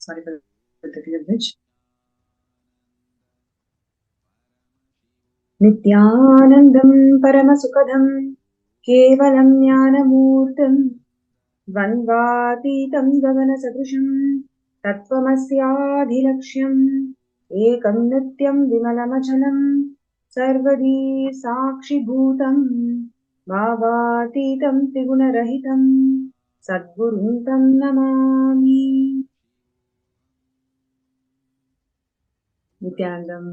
Sorry for the technical glitch. Nithyanandam Paramasukadham Kevalam Jnanamurtam Dvandvatitam Gaganasadrusham Tattvamasyaadhilaksham Ekam Nityam Vimalamachalam Sarvadi Sakshibhutam Bhavatitam Trigunarahitam Sadguruntam Namami. Nithyanandam.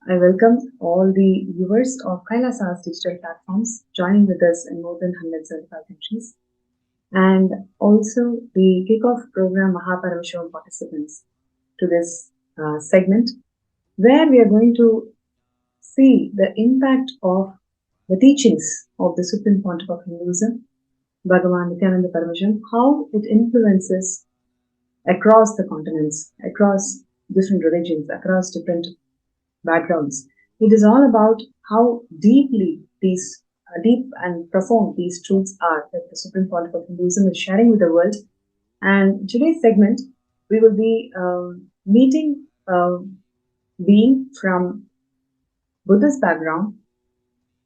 I welcome all the viewers of Kailasa's digital platforms joining with us in more than 175 countries, and also the kickoff program Paramashivoham participants to this segment, where we are going to see the impact of the teachings of the Supreme Pontiff of Hinduism, Bhagavan Nithyananda Paramashivam, how it influences across the continents, across different religions, across different backgrounds. It is all about how deeply these deep and profound these truths are that the Supreme Pontiff of Hinduism is sharing with the world. And today's segment, we will be meeting a being from Buddhist background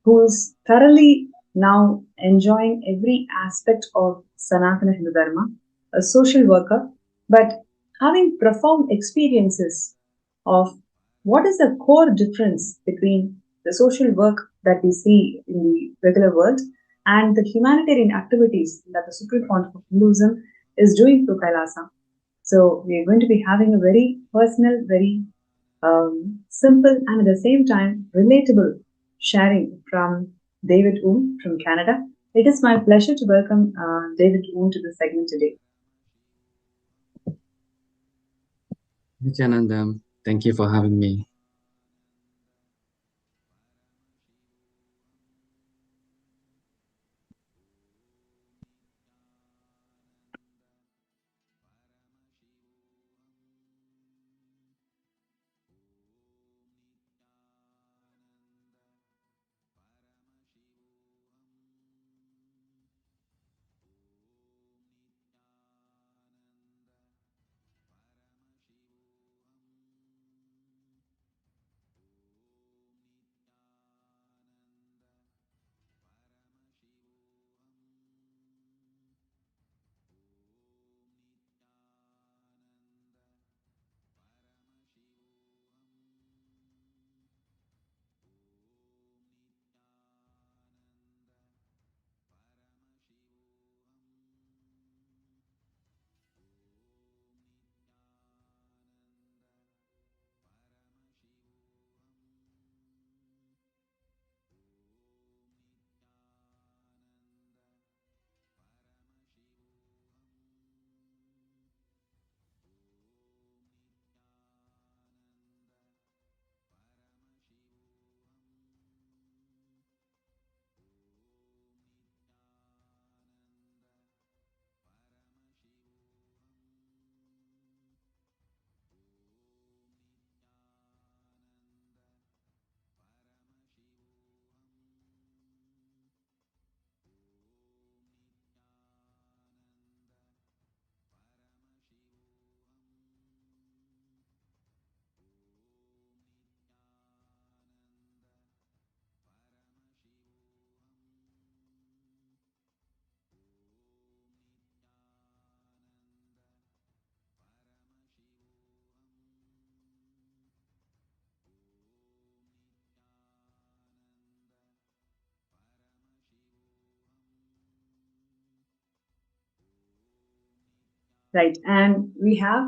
who is thoroughly now enjoying every aspect of Sanatana Hindu Dharma, a social worker, but having profound experiences of what is the core difference between the social work that we see in the regular world and the humanitarian activities that the Supreme Pontiff of Hinduism is doing through Kailasa. So we are going to be having a very personal, very simple and at the same time relatable sharing from David Oom from Canada. It is my pleasure to welcome David Oom to the segment today. Nithyanandam, thank you for having me. Right, and we have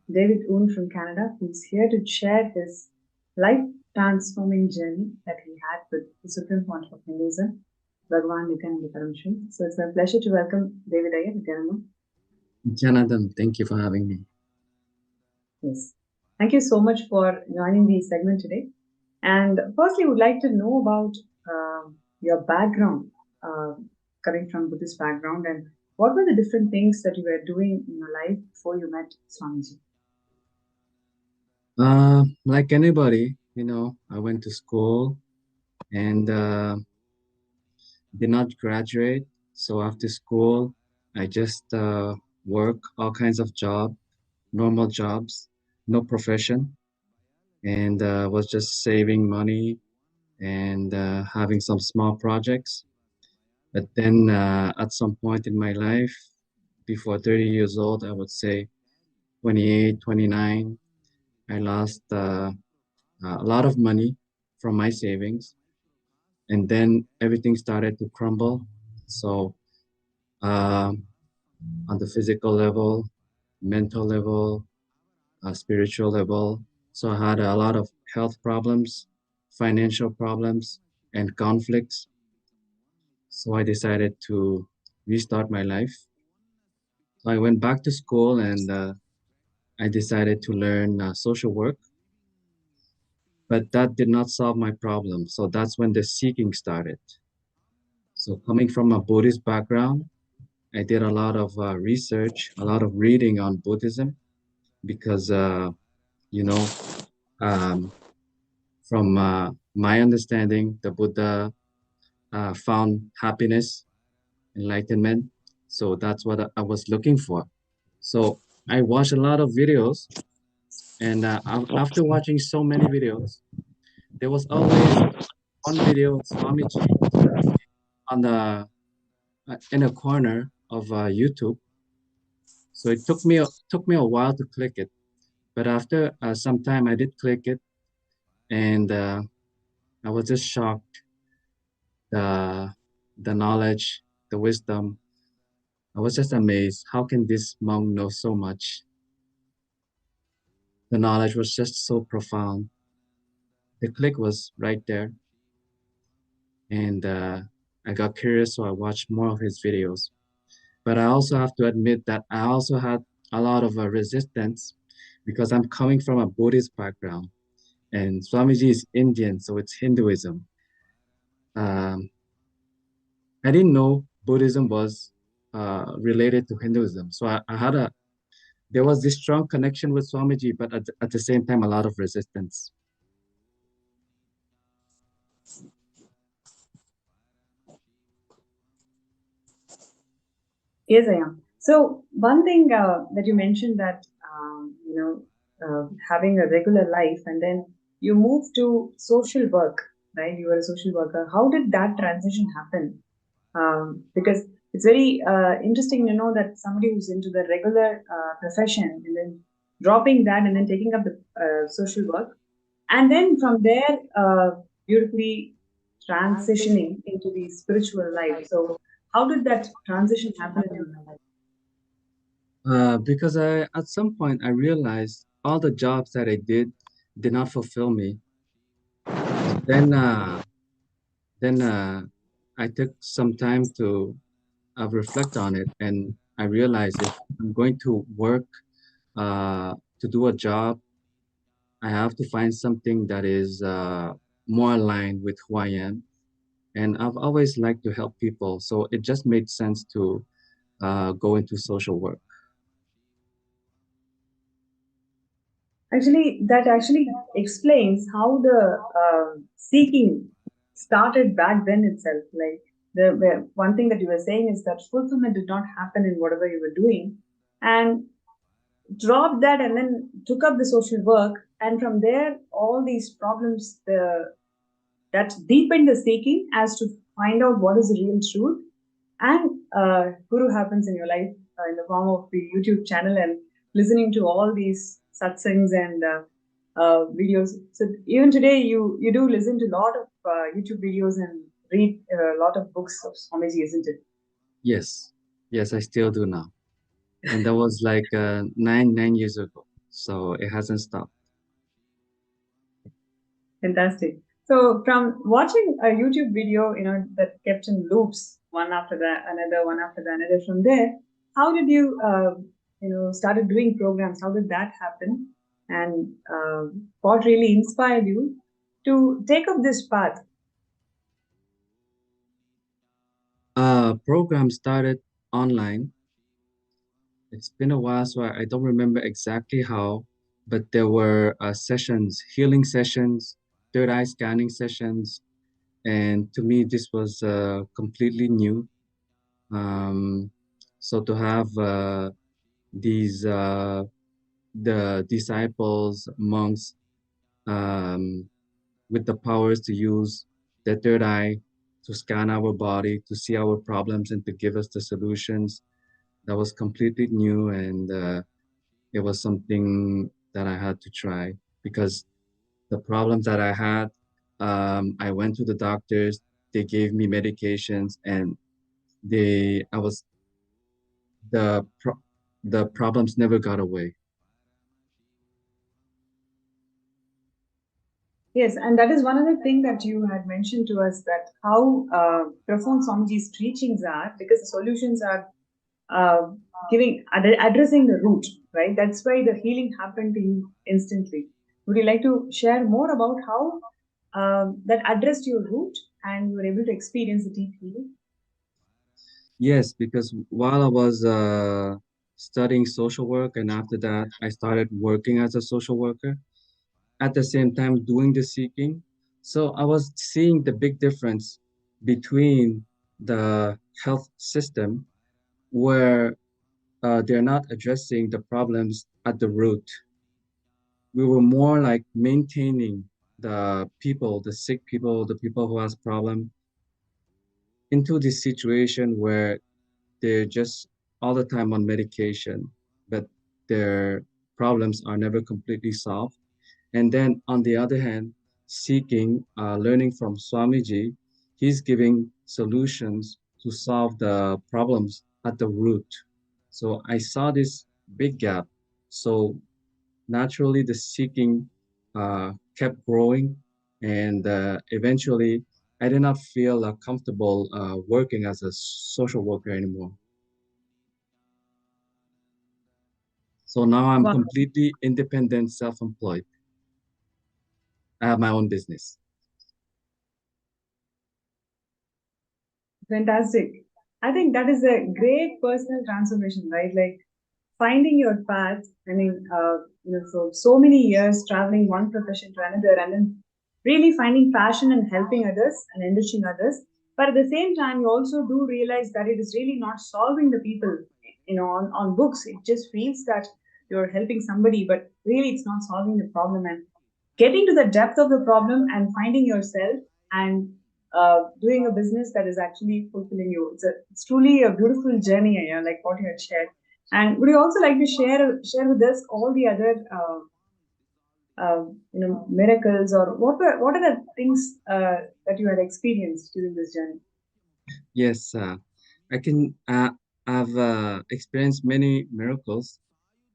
David Oon from Canada, who's here to share his life transforming journey that he had with the Supreme Pontiff of Hinduism, Bhagavan Nithyananda Paramashivam. So it's a pleasure to welcome David Iyer, Nithyananda. Nithyanandam, thank you for having me. Yes, thank you so much for joining the segment today. And firstly, I would like to know about your background, coming from Buddhist background, and what were the different things that you were doing in your life before you met Swamiji? Like anybody, I went to school and did not graduate. So after school, I just work, all kinds of normal jobs, no profession, and was just saving money and having some small projects. But then at some point in my life, before 30 years old, I would say 28, 29, I lost a lot of money from my savings. And then everything started to crumble. So um, on the physical level, mental level, spiritual level. So I had a lot of health problems, financial problems, and conflicts. So I decided to restart my life. So I went back to school and I decided to learn social work, but that did not solve my problem. So that's when the seeking started. So coming from a Buddhist background, I did a lot of research, a lot of reading on Buddhism because, you know, um, from my understanding, the Buddha found happiness, enlightenment. So that's what I was looking for. So I watched a lot of videos, and after watching so many videos, there was always one video of Swamiji on the in a corner of YouTube. So it took me a while to click it, but after some time, I did click it, and I was just shocked the the knowledge, the wisdom. I was just amazed. How can this monk know so much? The knowledge was just so profound. The click was right there, and I got curious, so I watched more of his videos. But I also have to admit that I also had a lot of resistance because I'm coming from a Buddhist background, and Swamiji is Indian, so it's Hinduism. Um, I didn't know Buddhism was related to Hinduism, so I had a there was this strong connection with Swamiji, but at the same time, a lot of resistance. Yes, I am. So one thing that you mentioned that having a regular life and then you move to social work, right? You were a social worker. How did that transition happen? Because it's very interesting to know that somebody who's into the regular profession and then dropping that and then taking up the social work, and then from there beautifully transitioning into the spiritual life. So how did that transition happen in your life? Because at some point I realized all the jobs that I did not fulfill me. So then I took some time to reflect on it, and I realized if I'm going to work to do a job, I have to find something that is more aligned with who I am. And I've always liked to help people, so it just made sense to go into social work. Actually, that actually explains how the seeking started back then itself. Like one thing that you were saying is that fulfillment did not happen in whatever you were doing, and dropped that and then took up the social work, and from there all these problems that deepened the seeking as to find out what is the real truth. And guru happens in your life in the form of the YouTube channel and listening to all these satsangs and videos. So even today you do listen to a lot of YouTube videos and read a lot of books of Swamiji, isn't it? Yes, yes, I still do now. And that was like 9 years ago. So it hasn't stopped. Fantastic. So from watching a YouTube video, that kept in loops, one after the another, one after the another. From there, how did you, started doing programs? How did that happen? And what really inspired you to take up this path? Program started online. It's been a while, so I don't remember exactly how, but there were sessions, healing sessions, third eye scanning sessions, and to me, this was completely new. Um, so to have these the disciples, monks, um, with the powers to use the third eye to scan our body, to see our problems, and to give us the solutions. That was completely new, and it was something that I had to try because the problems that I had, I went to the doctors, they gave me medications, and I was the pro- the problems never got away. Yes, and that is one other thing that you had mentioned to us, that how profound Swamiji's teachings are, because the solutions are uh, addressing the root, right? That's why the healing happened to you instantly. Would you like to share more about how that addressed your root and you were able to experience the deep healing? Yes, because while I was studying social work, and after that, I started working as a social worker, at the same time doing the seeking. So I was seeing the big difference between the health system where they're not addressing the problems at the root. We were more like maintaining the people, the sick people, the people who has problem into this situation where they're just all the time on medication, but their problems are never completely solved. And then on the other hand, seeking, learning from Swamiji, he's giving solutions to solve the problems at the root. So I saw this big gap. So naturally, the seeking kept growing, and eventually, I did not feel comfortable working as a social worker anymore. So now I'm Wow, completely independent, self-employed. I have my own business. fantastic. I think that is a great personal transformation, right? Like finding your path. I mean, for so many years traveling one profession to another, and then really finding passion and helping others and enriching others. But at the same time, you also do realize that it is really not solving the people. On books, it just feels that you're helping somebody, but really it's not solving the problem. And getting to the depth of the problem and finding yourself and doing a business that is actually fulfilling you. It's truly a beautiful journey, like what you had shared. And would you also like to share with us all the other miracles, or what are the things that you had experienced during this journey? Yes, I can. I've experienced many miracles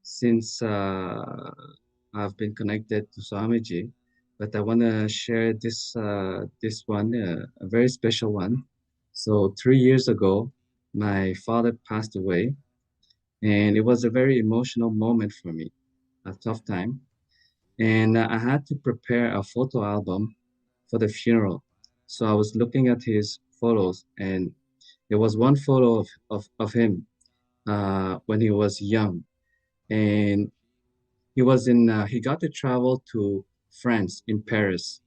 since I've been connected to Swamiji, but I want to share this one, a very special one. So 3 years ago, my father passed away, and it was a very emotional moment for me, a tough time. And I had to prepare a photo album for the funeral. So I was looking at his photos, and there was one photo of him when he was young, and he got to travel to France in Paris.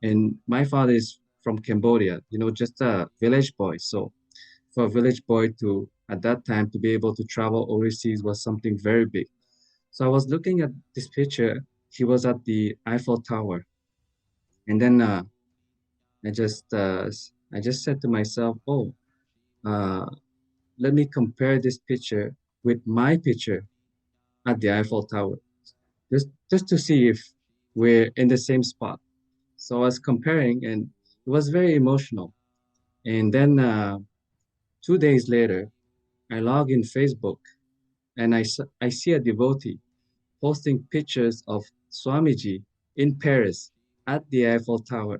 And my father is from Cambodia, just a village boy. So for a village boy to, at that time, to be able to travel overseas was something very big. So I was looking at this picture. He was at the Eiffel Tower, and then I just uh, I just said to myself, "Oh, uh, let me compare this picture with my picture at the Eiffel Tower, just to see if we're in the same spot." So I was comparing, and it was very emotional. And then 2 days later, I log in Facebook, and I see a devotee posting pictures of Swamiji in Paris at the Eiffel Tower.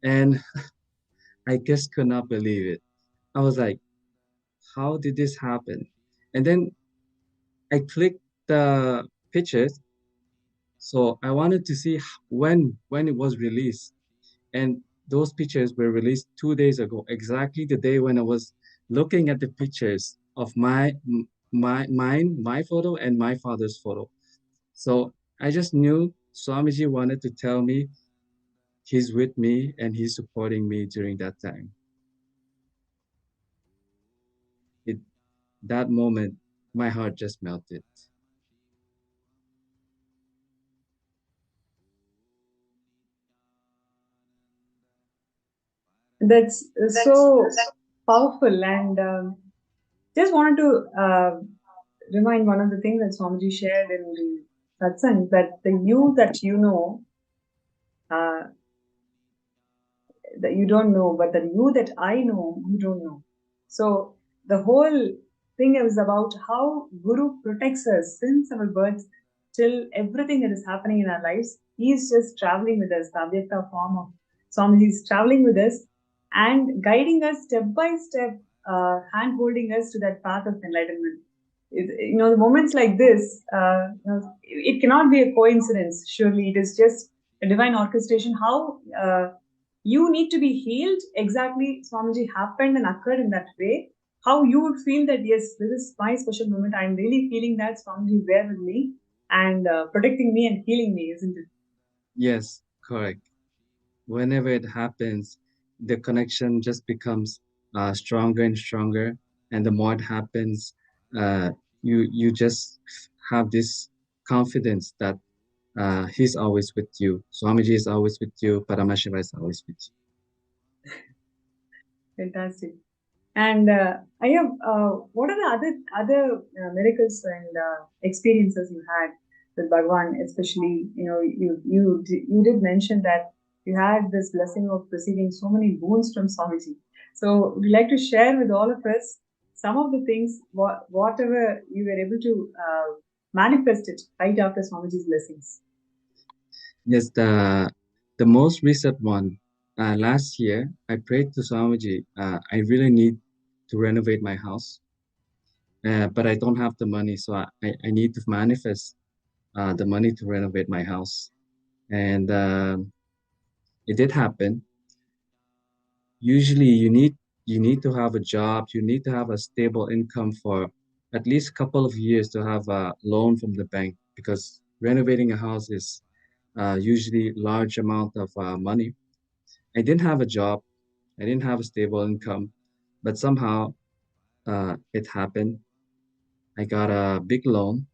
And I just could not believe it. I was like, how did this happen? And then I clicked the pictures. So I wanted to see when it was released. And those pictures were released 2 days ago, exactly the day when I was looking at the pictures of my photo and my father's photo. So I just knew Swamiji wanted to tell me he's with me and he's supporting me during that time. It that moment. my heart just melted. That's so powerful. And just wanted to remind one of the things that Swamiji shared in the satsang, that the you that you know, uh, that you don't know, but the you that I know, you don't know. So the whole thing is about how Guru protects us since our birth till everything that is happening in our lives. He is just traveling with us. The Avyakta form of Swamiji is traveling with us and guiding us step by step, hand holding us to that path of enlightenment. The moments like this, it cannot be a coincidence. Surely, it is just a divine orchestration. How you need to be healed, exactly Swamiji happened and occurred in that way. How you would feel that, yes, this is my special moment. I'm really feeling that Swamiji is there with me and protecting me and healing me, isn't it? Yes, correct. Whenever it happens, the connection just becomes stronger and stronger. And the more it happens, uh, you just have this confidence that he's always with you. Swamiji is always with you. Paramashiva is always with you. Fantastic. And I have, what are the other miracles and experiences you had with Bhagwan? Especially, you did mention that you had this blessing of receiving so many boons from Swamiji. So, would you like to share with all of us some of the things, whatever you were able to manifest it right after Swamiji's blessings? Yes, the most recent one. Last year, I prayed to Swamiji. I really need to renovate my house, but I don't have the money, so I need to manifest the money to renovate my house. And it did happen. Usually, you need to have a job, you need to have a stable income for at least a couple of years to have a loan from the bank because renovating a house is usually large amount of money. I didn't have a job, I didn't have a stable income, but somehow it happened. I got a big loan.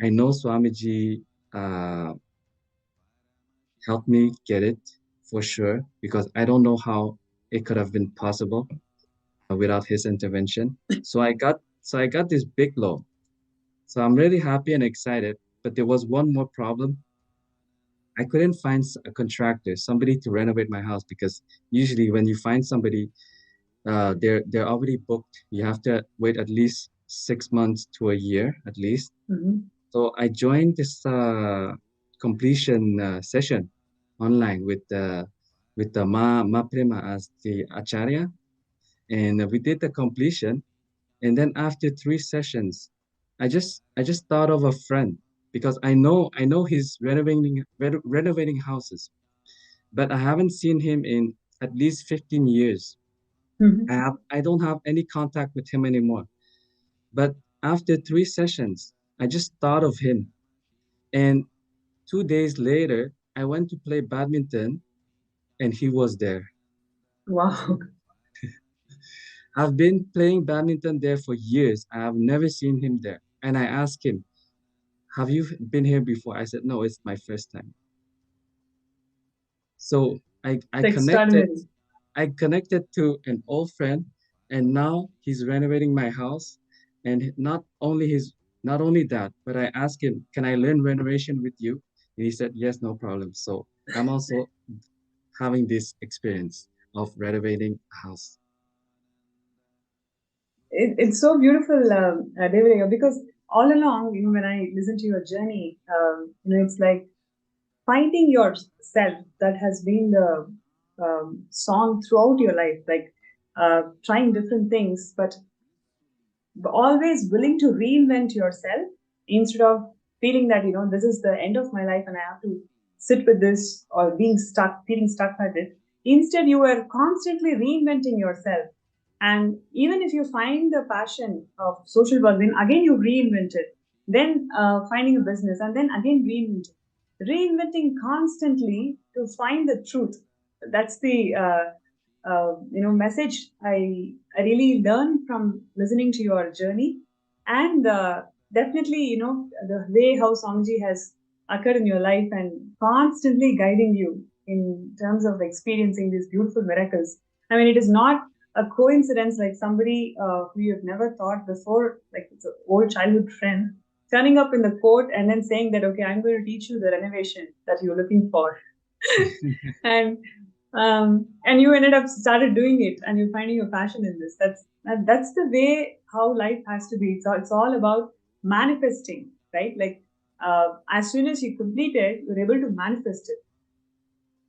I know Swamiji uh, helped me get it for sure because I don't know how it could have been possible without his intervention. So I got this big loan. So I'm really happy and excited. But there was one more problem. I couldn't find a contractor, somebody to renovate my house because usually when you find somebody, they're already booked. You have to wait at least 6 months to a year at least. Mhm. So I joined this completion session online with the Ma Prema as the acharya, and we did the completion. And then after 3 sessions, I just thought of a friend because I know he's renovating houses, but I haven't seen him in at least 15 years. Mhm. I don't have any contact with him anymore. But after 3 sessions, I just thought of him. And 2 days later, I went to play badminton and he was there. Wow. I've been playing badminton there for years. I have never seen him there. And I asked him, have you been here before? I said, no, it's my first time. So I It's connected extraordinary. I connected to an old friend, and now he's renovating my house. And not only that, but I asked him, can I learn renovation with you? And he said, yes, no problem. So I'm also having this experience of renovating a house. It's so beautiful, Devarega, because all along, when I listen to your journey, it's like finding yourself that has been the song throughout your life, like trying different things, but always willing to reinvent yourself instead of feeling that this is the end of my life and I have to sit with this, or feeling stuck at it. Instead, you are constantly reinventing yourself, and even if you find the passion of social work, then again you reinvent it, then finding a business, and then again reinventing constantly to find the truth. That's the message I really learned from listening to your journey. And definitely, the way how Swamiji has occurred in your life and constantly guiding you in terms of experiencing these beautiful miracles. I mean, it is not a coincidence, like somebody who you've never thought before, like it's an old childhood friend, turning up in the court and then saying that, okay, I'm going to teach you the renovation that you're looking for. and and you ended up started doing it, and you're finding your passion in this. That's the way how life has to be. So it's all about manifesting, right? Like as soon as you complete it, you're able to manifest it.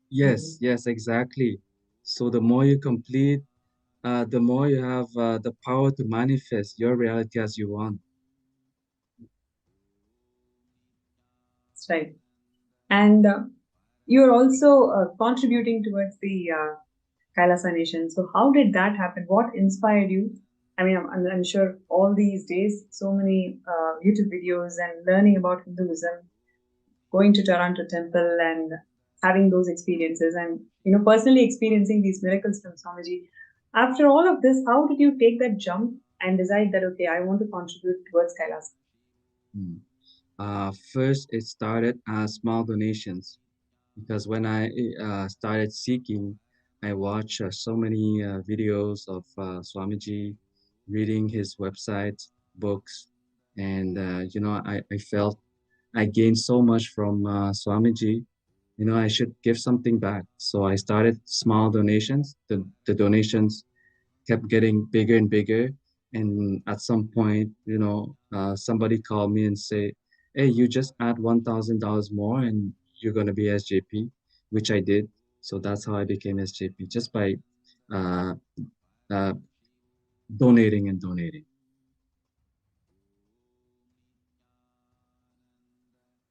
Yes, yes, exactly. So the more you complete, the more you have the power to manifest your reality as you want. That's right. And you're also contributing towards the Kailasa Nation. So how did that happen? What inspired you? I mean, I'm sure all these days, so many YouTube videos and learning about Hinduism, going to Toronto temple and having those experiences, and personally experiencing these miracles from Swamiji. After all of this, how did you take that jump and decide that, okay, I want to contribute towards Kailas? Hmm. First, it started as small donations because when I started seeking, I watched so many videos of Swamiji, reading his website, books, and I felt I gained so much from Swamiji. I should give something back. So I started small donations. The donations kept getting bigger and bigger. And at some point, somebody called me and say, "Hey, you just add $1,000 more and you're going to be SJP," which I did. So that's how I became SJP, just by uh, uh, donating and donating.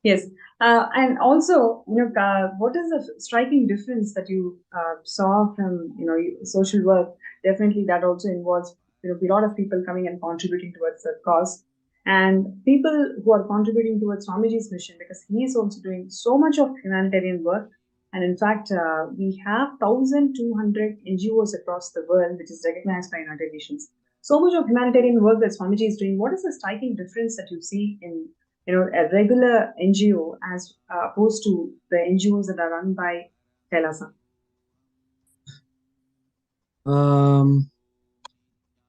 Yes, and also, what is the striking difference that you saw from social work? Definitely, that also involves a lot of people coming and contributing towards the cause, and people who are contributing towards Swamiji's mission, because he is also doing so much of humanitarian work. And in fact, we have 1,200 NGOs across the world, which is recognized by United Nations. So much of humanitarian work that Swamiji is doing. What is the striking difference that you see in a regular NGO as opposed to the NGOs that are run by Kailasa? Um,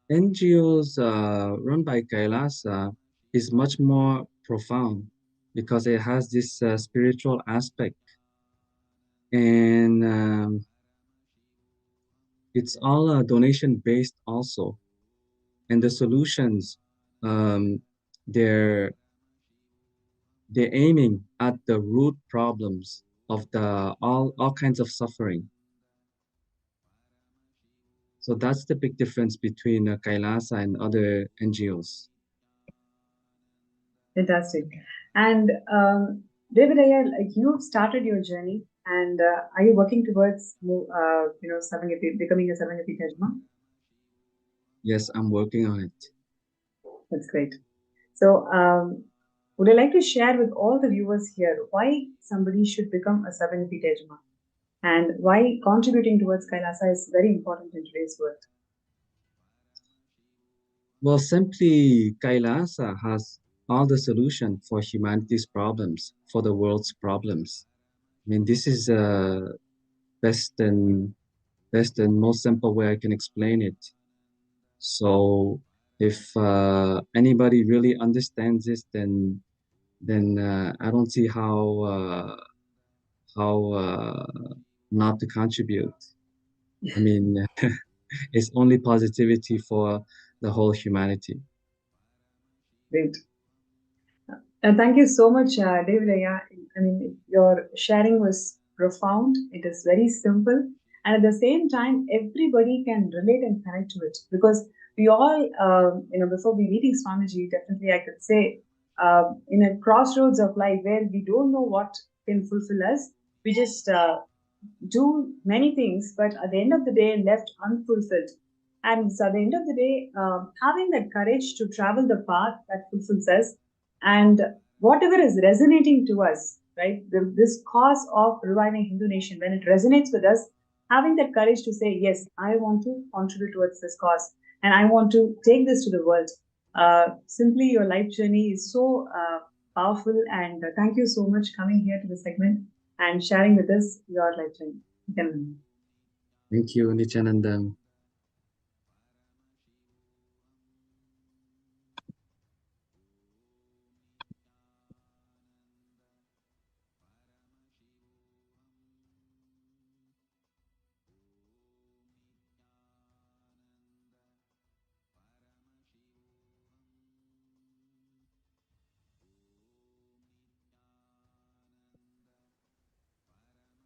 NGOs run by Kailasa is much more profound because it has this spiritual aspect, and it's all donation based also. And the solutions, um, they're they're aiming at the root problems of the all kinds of suffering. So that's the big difference between Kailasa and other NGOs. Fantastic. And David Ayer, like you've started your journey, and are you working towards becoming a Sarvajnapeetha Tajma? Yes, I'm working on it. That's great. So, would I like to share with all the viewers here why somebody should become a Sarvajnapeetha Tajma and why contributing towards Kailasa is very important in today's world? Well, simply Kailasa has all the solution for humanity's problems, for the world's problems. I mean, this is best and best and most simple way I can explain it. So if anybody really understands this, then I don't see how not to contribute. I mean, it's only positivity for the whole humanity. Great. Thank you so much, David. Yeah, I mean, your sharing was profound. It is very simple, and at the same time, everybody can relate and connect to it because we all, before we meeting Swamiji, definitely I could say, in a crossroads of life where we don't know what can fulfill us, we just do many things, but at the end of the day, left unfulfilled. And so at the end of the day, having that courage to travel the path that fulfills us and whatever is resonating to us, right? This cause of reviving Hindu nation, when it resonates with us, having that courage to say, yes, I want to contribute towards this cause and I want to take this to the world. Simply, your life journey is so powerful, and thank you so much coming here to the segment and sharing with us your life journey. Thank you, Nithyananda.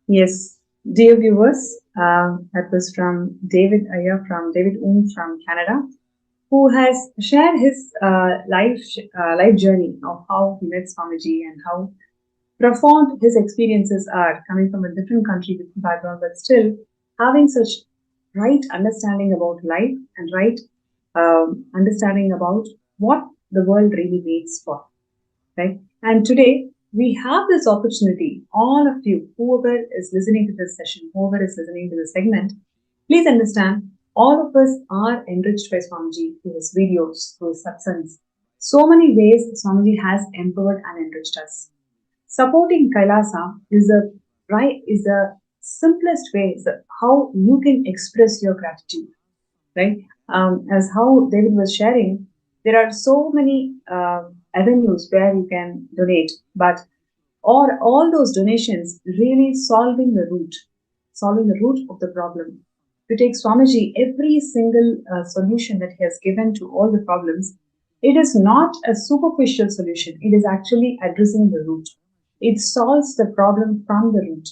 Yes, dear viewers, that was from David Ayer, from David from Canada, who has shared his life journey of how he met Swamiji and how profound his experiences are, coming from a different country, different background, but still having such right understanding about life and right understanding about what the world really needs for, right? And today we have this opportunity, all of you, whoever is listening to this session, whoever is listening to this segment, please understand all of us are enriched by Swamiji through his videos, through his satsangs. So many ways Swamiji has empowered and enriched us. Supporting Kailasa is the simplest way how you can express your gratitude, right? As how David was sharing, there are so many avenues where you can donate, but or all those donations really solving the root of the problem. To take Swamiji, every single solution that he has given to all the problems, it is not a superficial solution. It is actually addressing the root. It solves the problem from the root.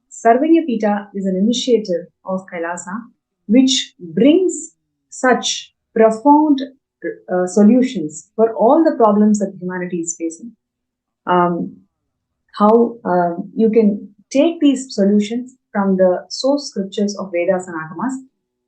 Sarvajnapeetha is an initiative of Kailasa which brings such profound solutions for all the problems that humanity is facing. Um, how you can take these solutions from the source scriptures of Vedas and Agamas,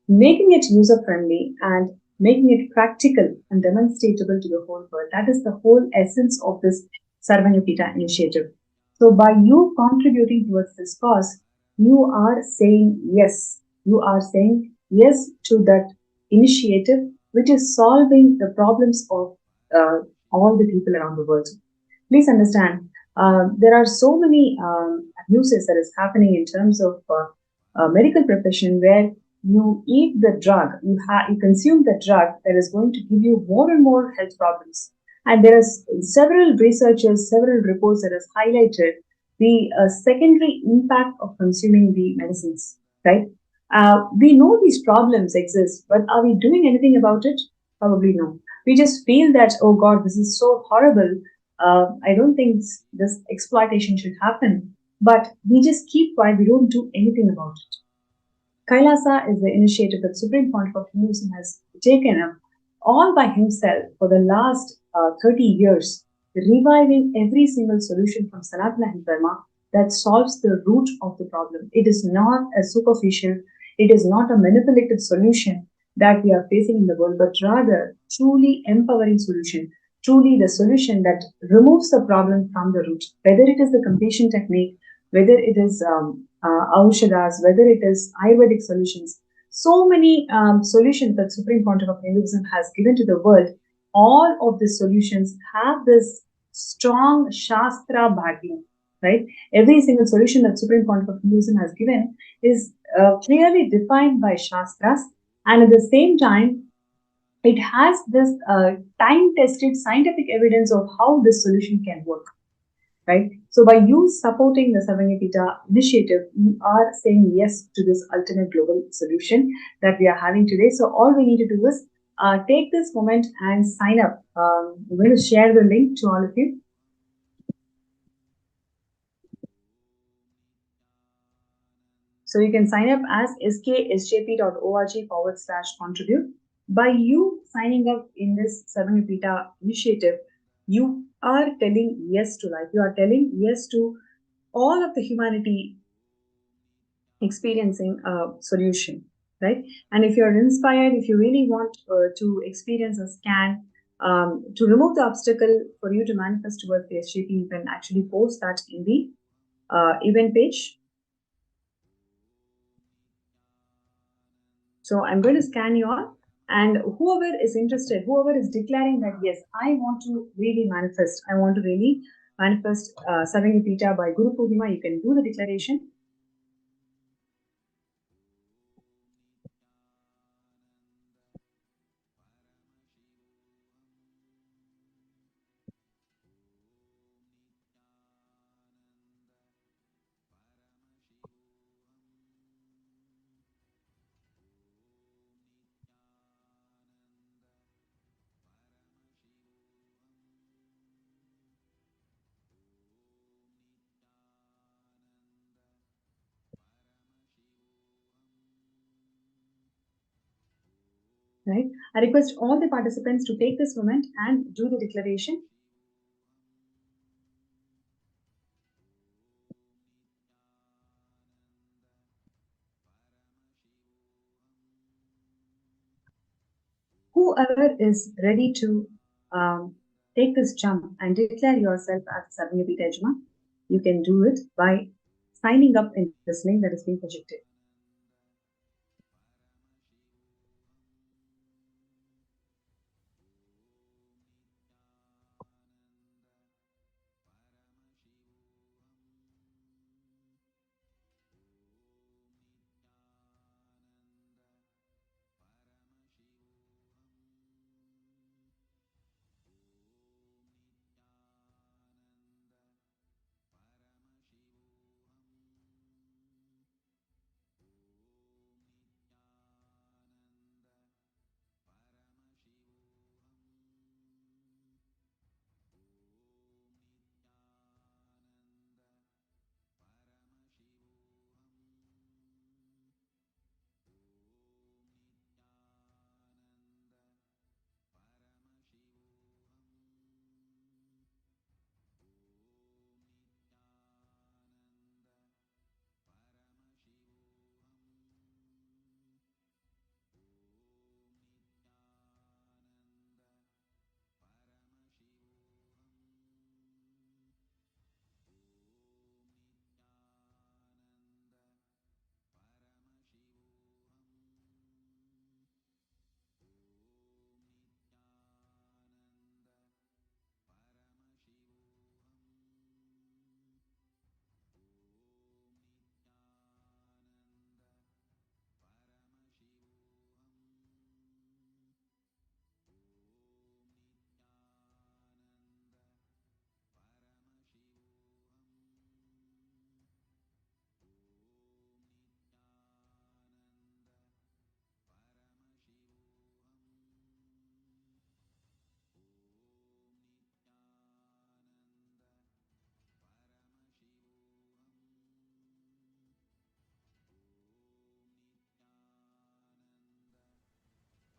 making it user friendly and making it practical and demonstrable to the whole world. That is the whole essence of this Sarvajnapeetha initiative. So, by you contributing towards this cause, you are saying yes. You are saying yes to that initiative, which is solving the problems of all the people around the world. Please understand, there are so many abuses that is happening in terms of medical profession where you eat the drug, you consume the drug that is going to give you more and more health problems. And there are several researchers, several reports that has highlighted the secondary impact of consuming the medicines, right? We know these problems exist, but are we doing anything about it? Probably no. We just feel that, oh God, this is so horrible. I don't think this exploitation should happen. But we just keep quiet. We don't do anything about it. Kailasa is the initiative that Supreme Pontiff of Hinduism has taken up all by himself for the last 30 years, reviving every single solution from Sanatana Hindu Dharma that solves the root of the problem. It is not a superficial, it is not a manipulative solution that we are facing in the world, but rather truly empowering solution, truly the solution that removes the problem from the root, whether it is the completion technique, whether it is aushadas, whether it is Ayurvedic solutions. So many solutions that Supreme Pontiff of Hinduism has given to the world, all of these solutions have this strong Shastra backing, right? Every single solution that Supreme Pontiff of Hinduism has given is clearly defined by Shastras, and at the same time, it has this time-tested scientific evidence of how this solution can work, right? So by you supporting the Sarvajnapeetha initiative, you are saying yes to this ultimate global solution that we are having today. So all we need to do is take this moment and sign up. I'm going to share the link to all of you. So you can sign up as sksjp.org/contribute. By you signing up in this Sarvajnapeetha initiative, you are telling yes to life. You are telling yes to all of the humanity experiencing a solution, right? And if you're inspired, if you really want to experience a scan, to remove the obstacle for you to manifest towards the SGP, you can actually post that in the event page. So I'm going to scan you all. And whoever is interested, whoever is declaring that, yes, I want to really manifest, I want to really manifest Sarvajnapeetha by Guru Purnima, you can do the declaration. Right? I request all the participants to take this moment and do the declaration. Whoever is ready to take this jump and declare yourself as a Sarvajnapeetha Ejma, you can do it by signing up in this link that is being projected.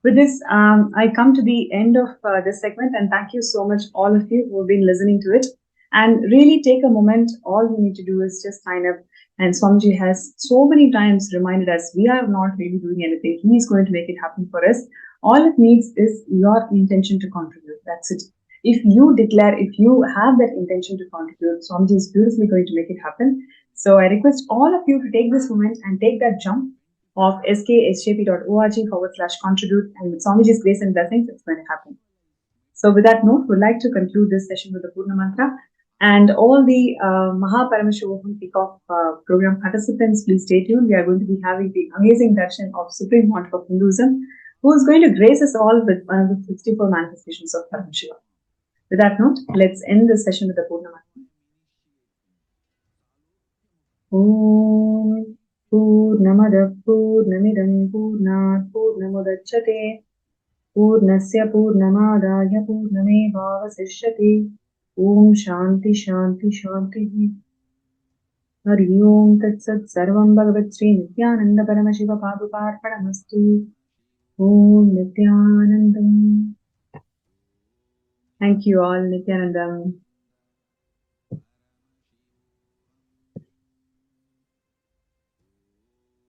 With this, I come to the end of this segment, and thank you so much, all of you who have been listening to it. And really take a moment. All we need to do is just sign up. And Swamiji has so many times reminded us we are not really doing anything. He is going to make it happen for us. All it needs is your intention to contribute. That's it. If you declare, if you have that intention to contribute, Swamiji is beautifully going to make it happen. So I request all of you to take this moment and take that jump of skshjp.org/contribute, and with Swamiji's grace and blessings, it's going to happen. So with that note, we'd like to conclude this session with the Purna Mantra. And all the Paramashivoham Kickoff program participants, please stay tuned. We are going to be having the amazing darshan of Supreme Monarch of Hinduism, who is going to grace us all with one of the 64 manifestations of Paramashiva. With that note, let's end this session with the Purna Mantra. Om Purnamada Purnamidam Purnat Purnamudachyate Purnasya Purnamadaya Purnamevavasishyate. Om Shanti Shanti Shanti. Hari Om Tat Sat Sarvam Bhagavat Sri Nithyananda Paramashiva Padukarpanamastu. Om Nithyanandam. Thank you all, Nithyanandam.